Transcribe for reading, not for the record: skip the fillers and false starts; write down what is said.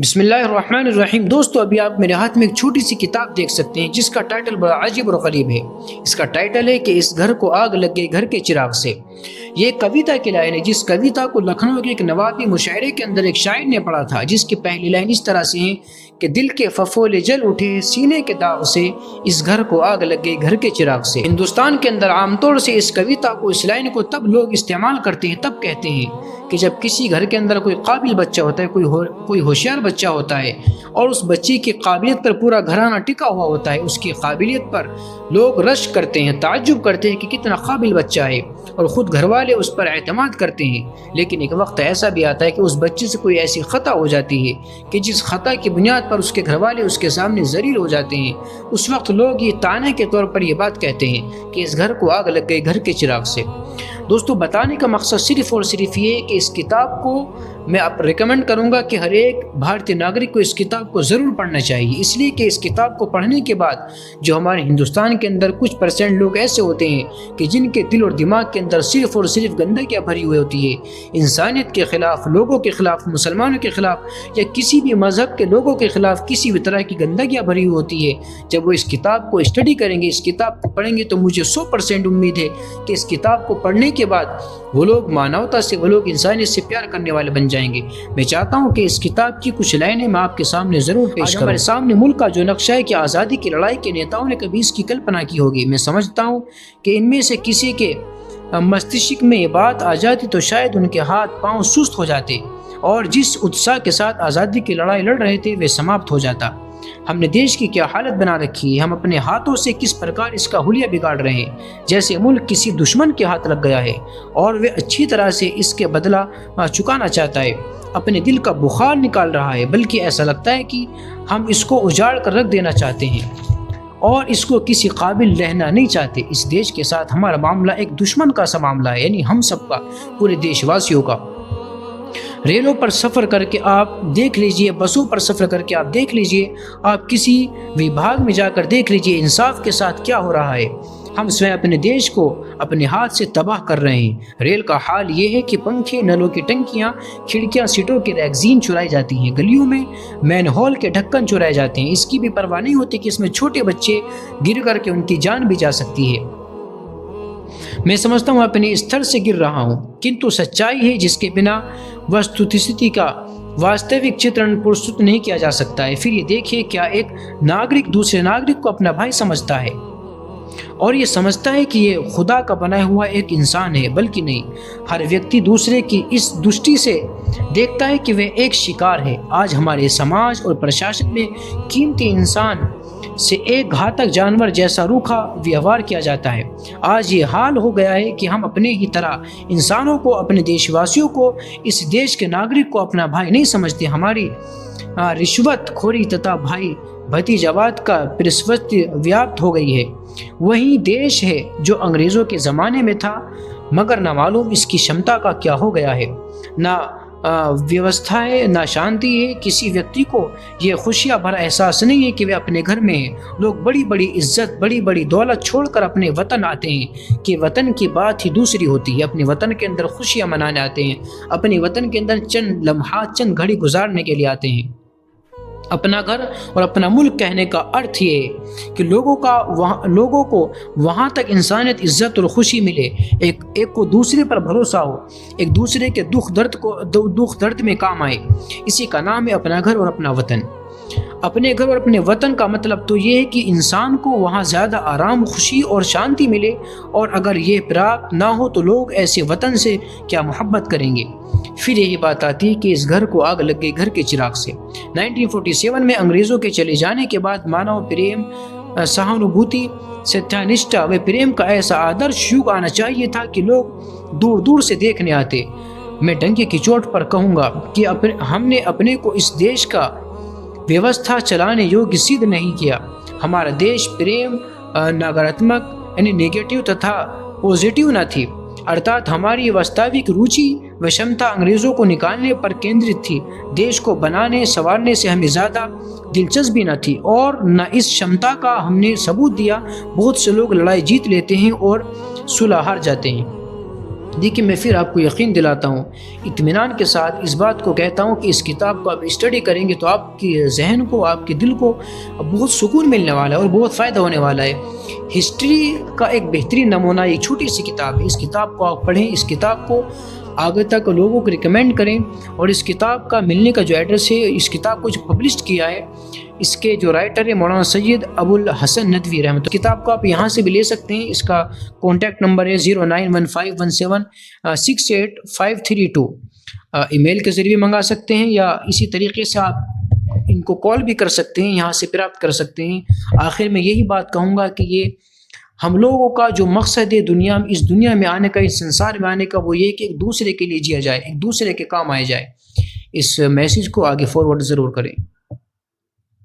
बिस्मिल्लाहिर्रहमानिर्रहीम। दोस्तों, अभी आप मेरे हाथ में एक छोटी सी किताब देख सकते हैं जिसका टाइटल बड़ा अजीब और गरीब है। इसका टाइटल है कि इस घर को आग लग गई घर के चिराग से। ये कविता की लाइन है जिस कविता को लखनऊ के एक नवाबी मुशायरे के अंदर एक शायर ने पढ़ा था, जिसकी पहली लाइन इस तरह से है कि दिल के फफोले जल उठे सीने के दाग से, इस घर को आग लग गई घर के चिराग से। हिंदुस्तान के अंदर आमतौर से इस कविता को, इस लाइन को तब लोग इस्तेमाल करते हैं, तब कहते हैं कि जब किसी घर के अंदर कोई काबिल बच्चा होता है, कोई होशियार बच्चा होता है और उस बच्चे की काबिलियत पर पूरा घराना टिका हुआ होता है, उसकी काबिलियत पर लोग रश करते हैं, ताज्जुब करते हैं कि कितना काबिल बच्चा है, और ख़ुद घर वाले उस पर एतमाद करते हैं। लेकिन एक वक्त ऐसा भी आता है कि उस बच्चे से कोई ऐसी ख़ता हो जाती है कि जिस ख़ता की बुनियाद पर उसके घर वाले उसके सामने ज़लील हो जाते हैं। उस वक्त लोग ये ताने के तौर पर ये बात कहते हैं कि इस घर को आग लग गई घर के चिराग से। दोस्तों, बताने का मकसद सिर्फ़ और सिर्फ ये है कि इस किताब को मैं आप रिकमेंड करूंगा कि हर एक भारतीय नागरिक को इस किताब को ज़रूर पढ़ना चाहिए, इसलिए कि इस किताब को पढ़ने के बाद जो हमारे हिंदुस्तान के अंदर कुछ % लोग ऐसे होते हैं कि जिनके दिल और दिमाग के अंदर सिर्फ़ और सिर्फ गंदगियाँ भरी हुई होती है, इंसानियत के ख़िलाफ़, लोगों के ख़िलाफ़, मुसलमानों के ख़िलाफ़ या किसी भी मज़हब के लोगों के ख़िलाफ़ किसी भी तरह की गंदगियाँ भरी हुई होती है। जब वो इस किताब को स्टडी करेंगे, इस किताब को पढ़ेंगे, तो मुझे 100% उम्मीद है कि इस किताब को पढ़ने के बाद वो लोग मानवता से, वो लोग इंसानियत से प्यार करने वाले बन जाएंगे। मैं चाहता हूं कि इस किताब की कुछ लाइनें मैं आपके सामने ज़रूर पेश करूं। हमारे सामने मुल्क का जो नक्शा है कि आज़ादी की लड़ाई के नेताओं ने कभी इसकी कल्पना की होगी। मैं समझता हूं कि इनमें से किसी के मस्तिष्क में ये बात आ जाती तो शायद उनके हाथ पांव सुस्त हो जाते और जिस उत्साह के साथ आज़ादी की लड़ाई लड़ रहे थे वे समाप्त हो जाता। हमने देश की क्या हालत बना रखी है, हम अपने हाथों से किस प्रकार इसका हुलिया बिगाड़ रहे हैं, जैसे मुल्क किसी दुश्मन के हाथ लग गया है और वे अच्छी तरह से इसके बदला चुकाना चाहता है, अपने दिल का बुखार निकाल रहा है। बल्कि ऐसा लगता है कि हम इसको उजाड़ कर रख देना चाहते हैं और इसको किसी काबिल रहना नहीं चाहते। इस देश के साथ हमारा मामला एक दुश्मन का सा मामला है, यानी हम सबका, पूरे देशवासियों का। रेलों पर सफ़र करके आप देख लीजिए, बसों पर सफ़र करके आप देख लीजिए, आप किसी विभाग में जाकर देख लीजिए इंसाफ के साथ क्या हो रहा है। हम स्वयं अपने देश को अपने हाथ से तबाह कर रहे हैं। रेल का हाल ये है कि पंखे, नलों की टंकियां, खिड़कियां, सीटों के रैगजीन चुराई जाती हैं, गलियों में मैनहोल के ढक्कन चुराए जाते हैं। इसकी भी परवाह नहीं होती कि इसमें छोटे बच्चे गिर करके उनकी जान भी जा सकती है। मैं समझता हूँ अपने स्तर से गिर रहा हूँ, किंतु सच्चाई है जिसके बिना वस्तुस्थिति का वास्तविक चित्रण प्रस्तुत नहीं किया जा सकता है। फिर ये देखिए, क्या एक नागरिक दूसरे नागरिक को अपना भाई समझता है और ये समझता है कि ये खुदा का बनाया हुआ एक इंसान है, बल्कि नहीं, हर व्यक्ति दूसरे की इस दृष्टि से देखता है कि वे एक शिकार है। आज हमारे समाज और प्रशासन में कीमती इंसान से एक घातक जानवर जैसा रूखा व्यवहार किया जाता है। आज ये हाल हो गया है कि हम अपने ही तरह इंसानों को, अपने देशवासियों को, इस देश के नागरिक को अपना भाई नहीं समझते। हमारी रिश्वत खोरी तथा भाई भतीजावाद का प्रवृत्ति व्याप्त हो गई है। वही देश है जो अंग्रेज़ों के ज़माने में था, मगर ना मालूम इसकी क्षमता का क्या हो गया है। ना व्यवस्था है, ना शांति है। किसी व्यक्ति को ये खुशियाँ भरा एहसास नहीं है कि वे अपने घर में हैं। लोग बड़ी बड़ी इज्जत, बड़ी बड़ी दौलत छोड़कर अपने वतन आते हैं कि वतन की बात ही दूसरी होती है। अपने वतन के अंदर खुशियाँ मनाने आते हैं, अपने वतन के अंदर चंद लम्हात, चंद घड़ी गुजारने के लिए आते हैं। अपना घर और अपना मुल्क कहने का अर्थ ये है कि लोगों को वहाँ तक इंसानियत, इज्जत और खुशी मिले, एक को दूसरे पर भरोसा हो, एक दूसरे के दुख दर्द में काम आए। इसी का नाम है अपना घर और अपना वतन। अपने घर और अपने वतन का मतलब तो ये है कि इंसान को वहाँ ज़्यादा आराम, खुशी और शांति मिले, और अगर ये प्राप्त ना हो तो लोग ऐसे वतन से क्या मोहब्बत करेंगे। फिर यही बात आती है कि इस घर को आग लग गई घर के चिराग से। 1947 में अंग्रेज़ों के चले जाने के बाद मानव प्रेम, सहानुभूति, सत्यानिष्ठा व प्रेम का ऐसा आदर्श युग आना चाहिए था कि लोग दूर दूर से देखने आते। मैं डंके की चोट पर कहूँगा कि हमने अपने को इस देश का व्यवस्था चलाने योग्य सिद्ध नहीं किया। हमारा देश प्रेम, नकारात्मक यानी नेगेटिव तथा पॉजिटिव न थी, अर्थात हमारी वास्तविक रुचि व क्षमता अंग्रेज़ों को निकालने पर केंद्रित थी। देश को बनाने संवारने से हमें ज़्यादा दिलचस्पी न थी और न इस क्षमता का हमने सबूत दिया। बहुत से लोग लड़ाई जीत लेते हैं और सुलह हार जाते हैं। देखिए, मैं फिर आपको यकीन दिलाता हूँ, इत्मीनान के साथ इस बात को कहता हूँ कि इस किताब को आप स्टडी करेंगे तो आपके जहन को, आपके दिल को बहुत सुकून मिलने वाला है और बहुत फ़ायदा होने वाला है। हिस्ट्री का एक बेहतरीन नमूना एक छोटी सी किताब है। इस किताब को आप पढ़ें, इस किताब को आगे तक लोगों को रिकमेंड करें, और इस किताब का मिलने का जो एड्रेस है, इस किताब को जो पब्लिश किया है, इसके जो राइटर है मौलाना सैयद अबुल हसन नदवी रहमत। किताब को आप यहाँ से भी ले सकते हैं। इसका कॉन्टैक्ट नंबर है 0915176832। ईमेल के ज़रिए मंगा सकते हैं या इसी तरीके से आप इनको कॉल भी कर सकते हैं, यहाँ से प्राप्त कर सकते हैं। आखिर में यही बात कहूँगा कि ये हम लोगों का जो मकसद है दुनिया में, इस दुनिया में आने का, इस संसार में आने का, वो ये कि एक दूसरे के लिए जिया जाए, एक दूसरे के काम आया जाए। इस मैसेज को आगे फॉरवर्ड ज़रूर करें।